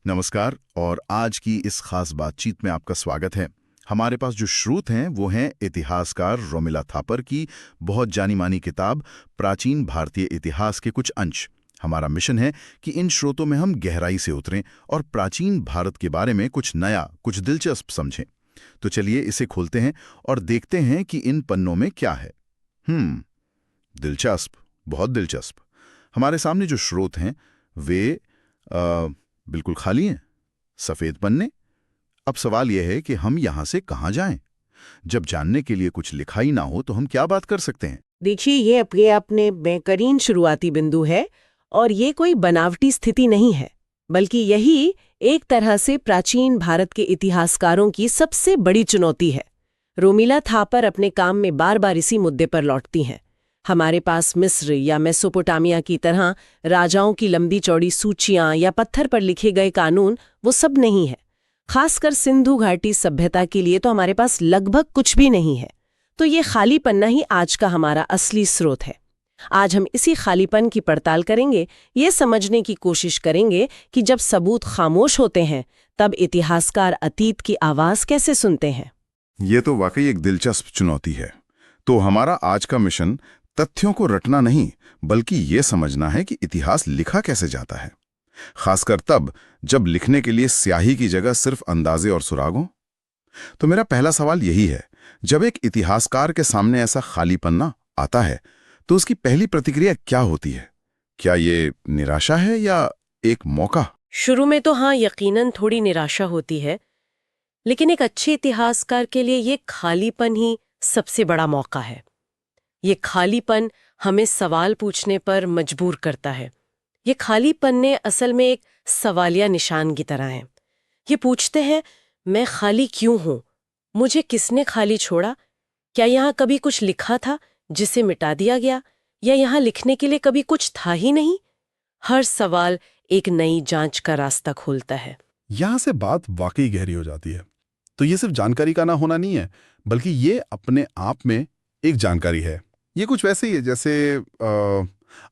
नमस्कार और आज की इस खास बातचीत में आपका स्वागत है। हमारे पास जो स्रोत हैं वो हैं इतिहासकार रोमिला थापर की बहुत जानी मानी किताब प्राचीन भारतीय इतिहास के कुछ अंश। हमारा मिशन है कि इन स्रोतों में हम गहराई से उतरें और प्राचीन भारत के बारे में कुछ नया, कुछ दिलचस्प समझें। तो चलिए इसे खोलते हैं और देखते हैं कि इन पन्नों में क्या है। दिलचस्प, बहुत दिलचस्प। हमारे सामने जो स्रोत हैं वे बिल्कुल खाली हैं, सफेद पन्ने। अब सवाल यह है कि हम यहां से कहां जाएं? जब जानने के लिए कुछ लिखा ही ना हो तो हम क्या बात कर सकते हैं? देखिए, ये अपने बेहतरीन शुरुआती बिंदु है और ये कोई बनावटी स्थिति नहीं है, बल्कि यही एक तरह से प्राचीन भारत के इतिहासकारों की सबसे बड़ी चुनौती है। रोमिला थापर अपने काम में बार बार इसी मुद्दे पर लौटती हैं। हमारे पास मिस्र या मेसोपोटामिया की तरह राजाओं की लंबी चौड़ी सूचियां या पत्थर पर लिखे गए कानून वो सब नहीं है। खासकर सिंधु घाटी सभ्यता के लिए तो हमारे पास लगभग कुछ भी नहीं है। तो ये खाली पन्ना ही आज का हमारा असली स्रोत है। आज हम इसी खालीपन की पड़ताल करेंगे, ये समझने की कोशिश करेंगे कि जब सबूत खामोश होते हैं तब इतिहासकार अतीत की आवाज कैसे सुनते हैं। ये तो वाकई एक दिलचस्प चुनौती है। तो हमारा आज का मिशन तथ्यों को रटना नहीं, बल्कि ये समझना है कि इतिहास लिखा कैसे जाता है, खासकर तब जब लिखने के लिए स्याही की जगह सिर्फ अंदाजे और सुराग हों। तो मेरा पहला सवाल यही है, जब एक इतिहासकार के सामने ऐसा खाली पन्ना आता है तो उसकी पहली प्रतिक्रिया क्या होती है? क्या ये निराशा है या एक मौका? शुरू में तो हाँ, यकीनन थोड़ी निराशा होती है, लेकिन एक अच्छे इतिहासकार के लिए ये खालीपन ही सबसे बड़ा मौका है। ये खालीपन हमें सवाल पूछने पर मजबूर करता है। ये खाली पन्ने असल में एक सवालिया निशान की तरह हैं। ये पूछते हैं, मैं खाली क्यों हूं? मुझे किसने खाली छोड़ा? क्या यहाँ कभी कुछ लिखा था जिसे मिटा दिया गया, या यहाँ लिखने के लिए कभी कुछ था ही नहीं? हर सवाल एक नई जांच का रास्ता खोलता है। यहां से बात वाकई गहरी हो जाती है। तो ये सिर्फ जानकारी का ना होना नहीं है, बल्कि ये अपने आप में एक जानकारी है। ये कुछ वैसे ही है जैसे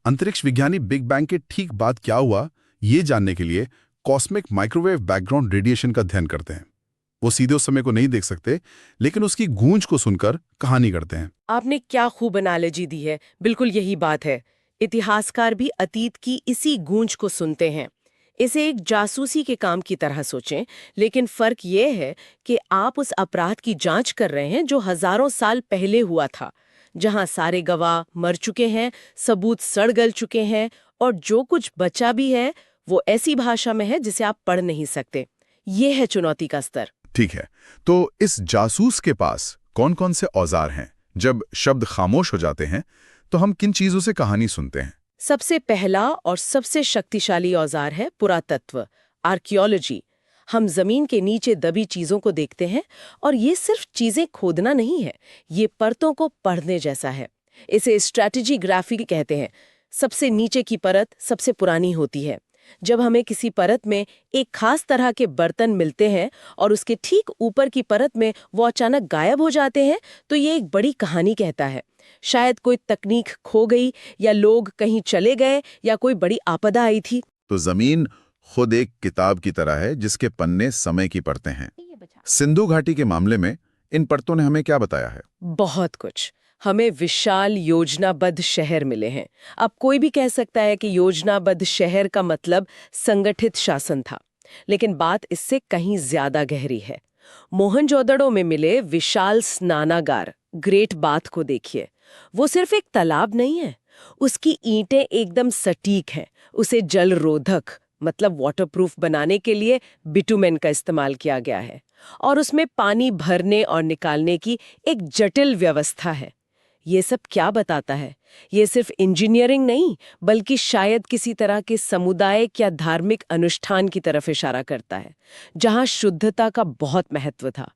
अंतरिक्ष विज्ञानी बिग बैंग के ठीक बाद क्या हुआ ये जानने के लिए कॉस्मिक माइक्रोवेव बैकग्राउंड रेडिएशन का अध्ययन करते हैं। वो सीधे उस समय को नहीं देख सकते, लेकिन उसकी गूंज को सुनकर कहानी करते हैं। आपने क्या खूब एनालॉजी दी है। बिल्कुल यही बात है। इतिहासकार भी अतीत की इसी गूंज को सुनते हैं। इसे एक जासूसी के काम की तरह सोचें, लेकिन फर्क ये है कि आप उस अपराध की जांच कर रहे हैं जो हजारों साल पहले हुआ था, जहां सारे गवाह मर चुके हैं, सबूत सड़ गल चुके हैं, और जो कुछ बचा भी है वो ऐसी भाषा में है जिसे आप पढ़ नहीं सकते। ये है चुनौती का स्तर। ठीक है, तो इस जासूस के पास कौन कौन से औजार हैं? जब शब्द खामोश हो जाते हैं तो हम किन चीजों से कहानी सुनते हैं? सबसे पहला और सबसे शक्तिशाली औजार है पुरातत्व, आर्कियोलॉजी। हम जमीन के नीचे दबी चीजों को देखते हैं, और ये सिर्फ चीजें खोदना नहीं है, ये परतों को पढ़ने जैसा है। इसे स्ट्रैटेजीग्राफी कहते हैं। सबसे नीचे की परत सबसे पुरानी होती है। जब हमें किसी परत में एक खास तरह के बर्तन मिलते हैं और उसके ठीक ऊपर की परत में वो अचानक गायब हो जाते हैं, तो ये एक बड़ी कहानी कहता है। शायद कोई तकनीक खो गई, या लोग कहीं चले गए, या कोई बड़ी आपदा आई थी। तो जमीन खुद एक किताब की तरह है जिसके पन्ने समय की परतें हैं। सिंधु घाटी के मामले में इन परतों ने हमें क्या बताया है? बहुत कुछ। हमें विशाल योजनाबद्ध शहर मिले हैं। अब कोई भी कह सकता है कि योजनाबद्ध शहर का मतलब संगठित शासन था, लेकिन बात इससे कहीं ज्यादा गहरी है। मोहनजोदड़ो में मिले विशाल स्नानागार, ग्रेट बाथ को देखिए। वो सिर्फ एक तालाब नहीं है, उसकी ईंटें एकदम सटीक हैं। उसे जल रोधक मतलब वाटरप्रूफ बनाने के लिए बिटुमेन का इस्तेमाल किया गया है, और उसमें पानी भरने और निकालने की एक जटिल व्यवस्था है। ये सब क्या बताता है? ये सिर्फ इंजीनियरिंग नहीं, बल्कि शायद किसी तरह के सामुदायिक या धार्मिक अनुष्ठान की तरफ इशारा करता है, जहां शुद्धता का बहुत महत्व था।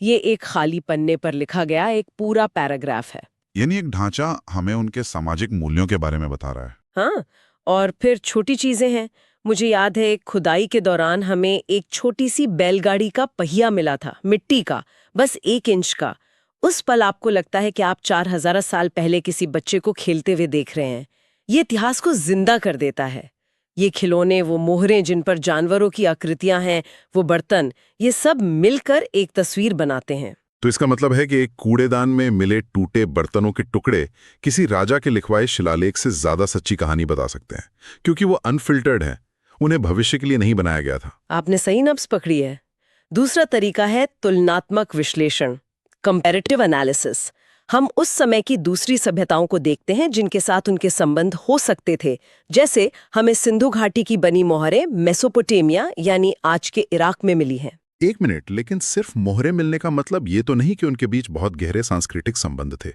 ये एक खाली पन्ने पर लिखा गया एक पूरा पैराग्राफ है। यानी एक ढांचा हमें उनके सामाजिक मूल्यों के बारे में बता रहा है। हाँ, और फिर छोटी चीजें हैं। मुझे याद है, एक खुदाई के दौरान हमें एक छोटी सी बैलगाड़ी का पहिया मिला था, मिट्टी का, बस 1 इंच का। उस पल आपको लगता है कि आप 4000 साल पहले किसी बच्चे को खेलते हुए देख रहे हैं। ये इतिहास को जिंदा कर देता है। ये खिलौने, वो मोहरें जिन पर जानवरों की आकृतियां हैं, वो बर्तन, ये सब मिलकर एक तस्वीर बनाते हैं। तो इसका मतलब है कि एक कूड़ेदान में मिले टूटे बर्तनों के टुकड़े किसी राजा के लिखवाए शिलालेख से ज्यादा सच्ची कहानी बता सकते हैं, क्योंकि वो अनफिल्टर्ड है, उन्हें भविष्य के लिए नहीं बनाया गया था। आपने सही नब्ज पकड़ी है। दूसरा तरीका है तुलनात्मक विश्लेषण, कंपैरेटिव एनालिसिस। हम उस समय की दूसरी सभ्यताओं को देखते हैं जिनके साथ उनके संबंध हो सकते थे। जैसे हमें सिंधु घाटी की बनी मोहरें मेसोपोटामिया यानी आज के इराक में मिली हैं। एक मिनट, लेकिन सिर्फ मोहरे मिलने का मतलब ये तो नहीं कि उनके बीच बहुत गहरे सांस्कृतिक संबंध थे।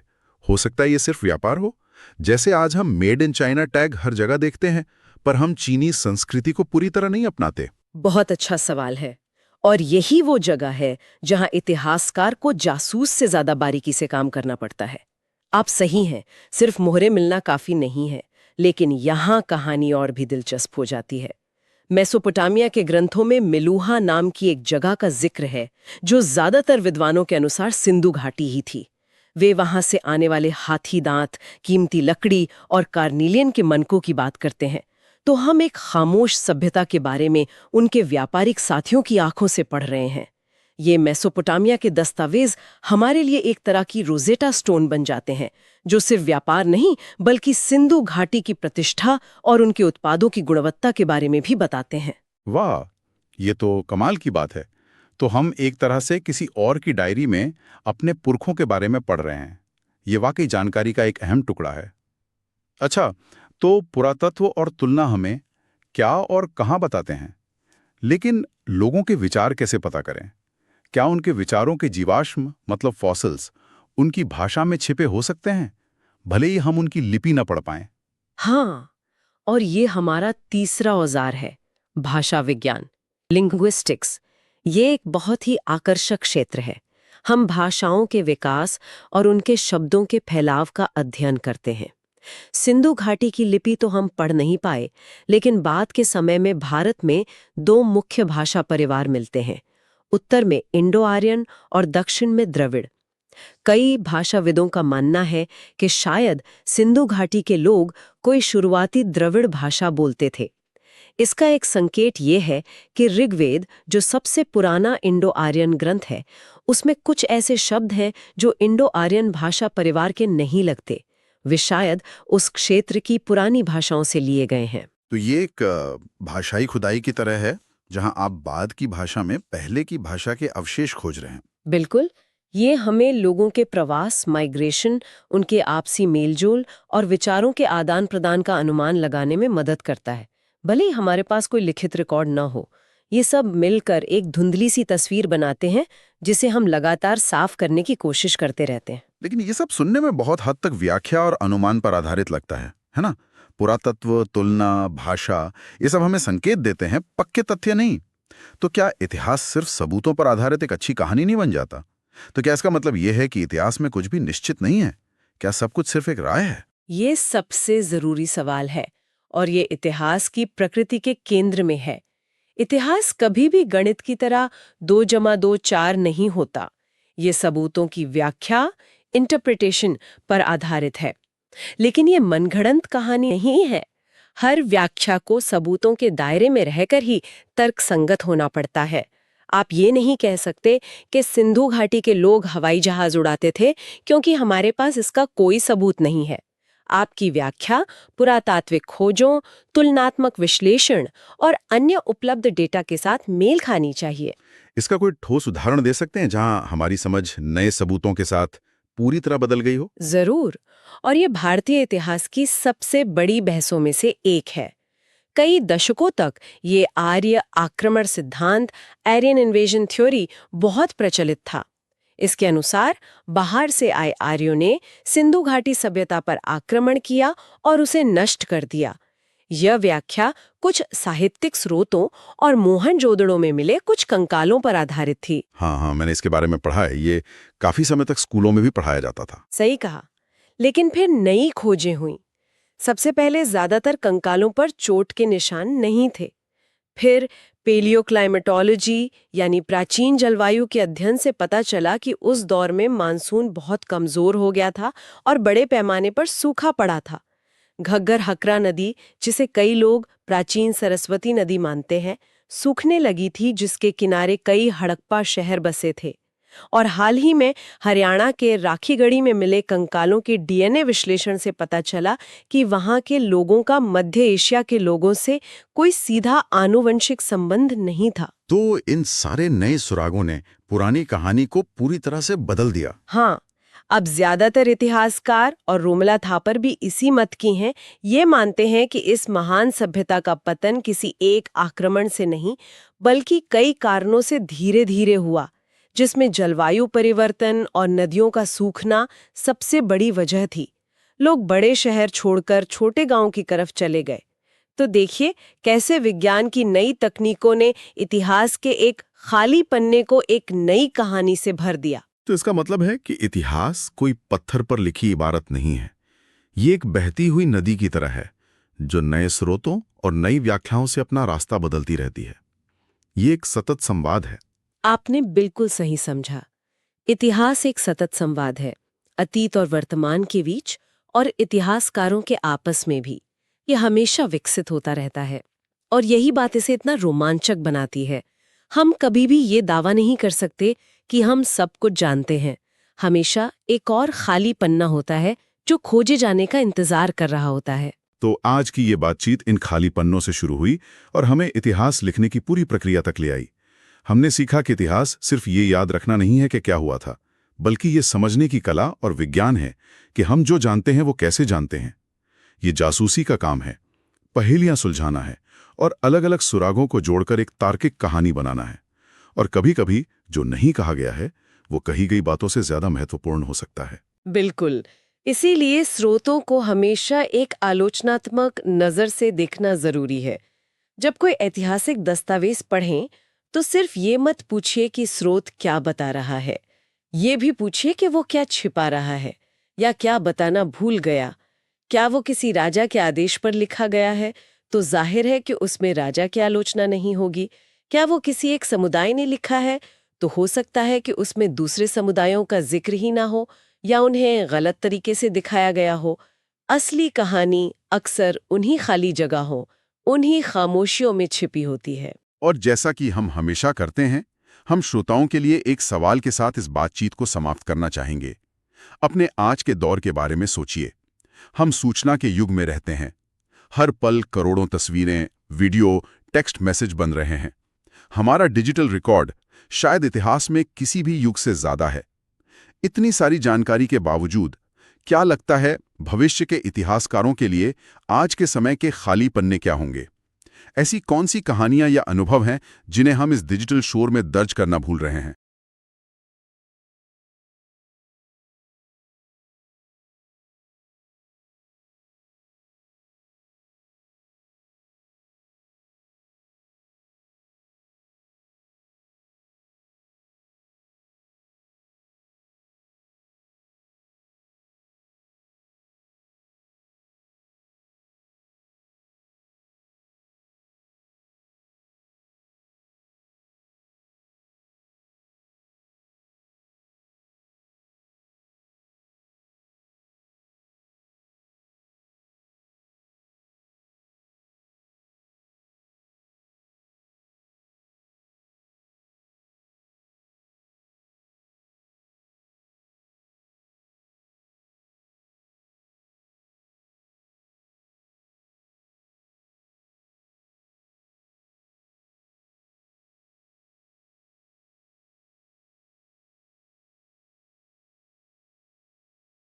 हो सकता है ये सिर्फ व्यापार हो। जैसे आज हम मेड इन चाइना टैग हर जगह देखते हैं, पर हम चीनी संस्कृति को पूरी तरह नहीं अपनाते। बहुत अच्छा सवाल है। और यही वो जगह है जहां इतिहासकार को जासूस से ज्यादा बारीकी से काम करना पड़ता है। आप सही हैं, सिर्फ मोहरे मिलना काफी नहीं है, लेकिन यहां कहानी और भी दिलचस्प हो जाती है। मेसोपोटामिया के ग्रंथों में मिलूहा नाम की एक जगह का जिक्र है, जो ज्यादातर विद्वानों के अनुसार सिंधु घाटी ही थी। वे वहां से आने वाले हाथी दांत, कीमती लकड़ी और कार्निलियन के मनकों की बात करते हैं। तो हम एक खामोश सभ्यता के बारे में उनके व्यापारिक साथियों की आंखों से पढ़ रहे हैं। ये मेसोपोटामिया के दस्तावेज हमारे लिए एक तरह की रोजेटा स्टोन बन जाते हैं, जो सिर्फ व्यापार नहीं बल्कि सिंधु घाटी की प्रतिष्ठा और उनके उत्पादों की गुणवत्ता के बारे में भी बताते हैं। वाह, ये तो कमाल की बात है। तो हम एक तरह से किसी और की डायरी में अपने पुरखों के बारे में पढ़ रहे हैं। ये वाकई जानकारी का एक अहम टुकड़ा है। अच्छा, तो पुरातत्व और तुलना हमें क्या और कहाँ बताते हैं, लेकिन लोगों के विचार कैसे पता करें? क्या उनके विचारों के जीवाश्म मतलब फॉसिल्स उनकी भाषा में छिपे हो सकते हैं, भले ही हम उनकी लिपि न पढ़ पाएं? हाँ, और ये हमारा तीसरा औजार है, भाषा विज्ञान, लिंग्विस्टिक्स। ये एक बहुत ही आकर्षक क्षेत्र है। हम भाषाओं के विकास और उनके शब्दों के फैलाव का अध्ययन करते हैं। सिंधु घाटी की लिपि तो हम पढ़ नहीं पाए, लेकिन बाद के समय में भारत में दो मुख्य भाषा परिवार मिलते हैं, उत्तर में इंडो आर्यन और दक्षिण में द्रविड़। कई भाषाविदों का मानना है कि शायद सिंधु घाटी के लोग कोई शुरुआती द्रविड़ भाषा बोलते थे। इसका एक संकेत ये है कि ऋग्वेद, जो सबसे पुराना इंडो आर्यन ग्रंथ है, उसमें कुछ ऐसे शब्द हैं जो इंडो आर्यन भाषा परिवार के नहीं लगते। वे शायद उस क्षेत्र की पुरानी भाषाओं से लिए गए हैं। तो ये एक भाषाई खुदाई की तरह है, जहां आप बाद की भाषा में पहले की भाषा के अवशेष खोज रहे हैं। बिल्कुल, ये हमें लोगों के प्रवास, माइग्रेशन, उनके आपसी मेलजोल और विचारों के आदान प्रदान का अनुमान लगाने में मदद करता है, भले ही हमारे पास कोई लिखित रिकॉर्ड न हो। ये सब मिलकर एक धुंधली सी तस्वीर बनाते हैं, जिसे हम लगातार साफ करने की कोशिश करते रहते हैं। लेकिन ये सब सुनने में बहुत हद तक व्याख्या और अनुमान पर आधारित लगता है ना? पुरातत्व, तुलना, भाषा, ये सब हमें संकेत देते हैं, पक्के तथ्य नहीं। तो क्या इतिहास सिर्फ सबूतों पर आधारित एक अच्छी कहानी नहीं बन जाता? तो क्या इसका मतलब यह है कि इतिहास में कुछ भी निश्चित नहीं है? क्या सब कुछ सिर्फ एक राय है? ये सबसे जरूरी सवाल है, और ये इतिहास की प्रकृति के केंद्र में है। इतिहास कभी भी गणित की तरह 2+2 4 नहीं होता। ये सबूतों की व्याख्या, इंटरप्रिटेशन पर आधारित है। लेकिन ये मनगढ़ंत कहानी नहीं है। हर व्याख्या को सबूतों के दायरे में रहकर ही तर्कसंगत होना पड़ता है। आप ये नहीं कह सकते कि सिंधु घाटी के लोग हवाई जहाज उड़ाते थे क्योंकि हमारे पास इसका कोई सबूत नहीं है। आपकी व्याख्या पुरातात्विक खोजों, तुलनात्मक विश्लेषण और अन्य उपलब्ध डेटा के साथ मेल खानी चाहिए। इसका कोई ठोस उदाहरण दे सकते हैं जहां हमारी समझ नए सबूतों के साथ पूरी तरह बदल गई हो? जरूर, और ये भारतीय इतिहास की सबसे बड़ी बहसों में से एक है। कई दशकों तक ये आर्य आक्रमण सिद्धांत, आर्यन इन्वेजन थ्योरी, बहुत प्रचलित था। इसके अनुसार बाहर से आए आर्यों ने सिंधु घाटी सभ्यता पर आक्रमण किया और उसे नष्ट कर दिया। यह व्याख्या कुछ साहित्यिक स्रोतों और मोहनजोदड़ो में मिले कुछ कंकालों पर आधारित थी। हाँ, मैंने इसके बारे में पढ़ा है। ये काफी समय तक स्कूलों में भी पढ़ाया जाता था। सही कहा। लेकिन फिर नई खोजें हुई। सबसे पहले ज्यादातर कंकालों पर चोट के निशान नहीं थे। फिर पेलियोक्लाइमेटोलॉजी यानी प्राचीन जलवायु के अध्ययन से पता चला कि उस दौर में मानसून बहुत कमजोर हो गया था और बड़े पैमाने पर सूखा पड़ा था। घग्गर हकरा नदी, जिसे कई लोग प्राचीन सरस्वती नदी मानते हैं, सूखने लगी थी, जिसके किनारे कई हड़प्पा शहर बसे थे। और हाल ही में हरियाणा के राखीगढ़ी में मिले कंकालों के डीएनए विश्लेषण से पता चला कि वहां के लोगों का मध्य एशिया के लोगों से कोई सीधा आनुवंशिक संबंध नहीं था। तो इन सारे नए सुरागों ने पुरानी कहानी को पूरी तरह से बदल दिया। हाँ, अब ज्यादातर इतिहासकार और रोमला थापर भी इसी मत की हैं। ये मानते हैं कि इस महान सभ्यता का पतन किसी एक आक्रमण से नहीं, बल्कि कई कारणों से धीरे धीरे हुआ, जिसमें जलवायु परिवर्तन और नदियों का सूखना सबसे बड़ी वजह थी। लोग बड़े शहर छोड़कर छोटे गांव की तरफ चले गए। तो देखिए कैसे विज्ञान की नई तकनीकों ने इतिहास के एक खाली पन्ने को एक नई कहानी से भर दिया। तो इसका मतलब है कि इतिहास कोई पत्थर पर लिखी इबारत नहीं है। ये एक बहती हुई नदी की तरह है, जो नए स्रोतों और नई व्याख्याओं से अपना रास्ता बदलती रहती है। ये एक सतत संवाद है। आपने बिल्कुल सही समझा। इतिहास एक सतत संवाद है, अतीत और वर्तमान के बीच और इतिहासकारों के आपस में भी। ये हमेशा विकसित होता रहता है और यही बात इसे इतना रोमांचक बनाती है। हम कभी भी ये दावा नहीं कर सकते कि हम सब कुछ जानते हैं। हमेशा एक और खाली पन्ना होता है जो खोजे जाने का इंतजार कर रहा होता है। तो आज की ये बातचीत इन खाली पन्नों से शुरू हुई और हमें इतिहास लिखने की पूरी प्रक्रिया तक ले आई। हमने सीखा कि इतिहास सिर्फ ये याद रखना नहीं है कि क्या हुआ था, बल्कि ये समझने की कला और विज्ञान है कि हम जो जानते हैं वो कैसे जानते हैं। ये जासूसी का काम है, पहेलियां सुलझाना है और अलग-अलग सुरागों को जोड़कर एक तार्किक कहानी बनाना है। और कभी-कभी जो नहीं कहा गया है वो कही गई बातों से ज्यादा महत्वपूर्ण हो सकता है। बिल्कुल। इसीलिए स्रोतों को हमेशा एक आलोचनात्मक नजर से देखना जरूरी है। जब कोई ऐतिहासिक दस्तावेज पढ़ें तो सिर्फ ये मत पूछिए कि स्रोत क्या बता रहा है, ये भी पूछिए कि वो क्या छिपा रहा है या क्या बताना भूल गया। क्या वो किसी राजा के आदेश पर लिखा गया है तो जाहिर है कि उसमें राजा की आलोचना नहीं होगी। क्या वो किसी एक समुदाय ने लिखा है तो हो सकता है कि उसमें दूसरे समुदायों का जिक्र ही ना हो या उन्हें गलत तरीके से दिखाया गया हो। असली कहानी अक्सर उन्हीं खाली जगहों, उन्हीं खामोशियों में छिपी होती है। और जैसा कि हम हमेशा करते हैं, हम श्रोताओं के लिए एक सवाल के साथ इस बातचीत को समाप्त करना चाहेंगे। अपने आज के दौर के बारे में सोचिए। हम सूचना के युग में रहते हैं। हर पल करोड़ों तस्वीरें, वीडियो, टेक्स्ट मैसेज बन रहे हैं। हमारा डिजिटल रिकॉर्ड शायद इतिहास में किसी भी युग से ज्यादा है। इतनी सारी जानकारी के बावजूद क्या लगता है भविष्य के इतिहासकारों के लिए आज के समय के खाली पन्ने क्या होंगे? ऐसी कौन सी कहानियां या अनुभव हैं जिन्हें हम इस डिजिटल शोर में दर्ज करना भूल रहे हैं?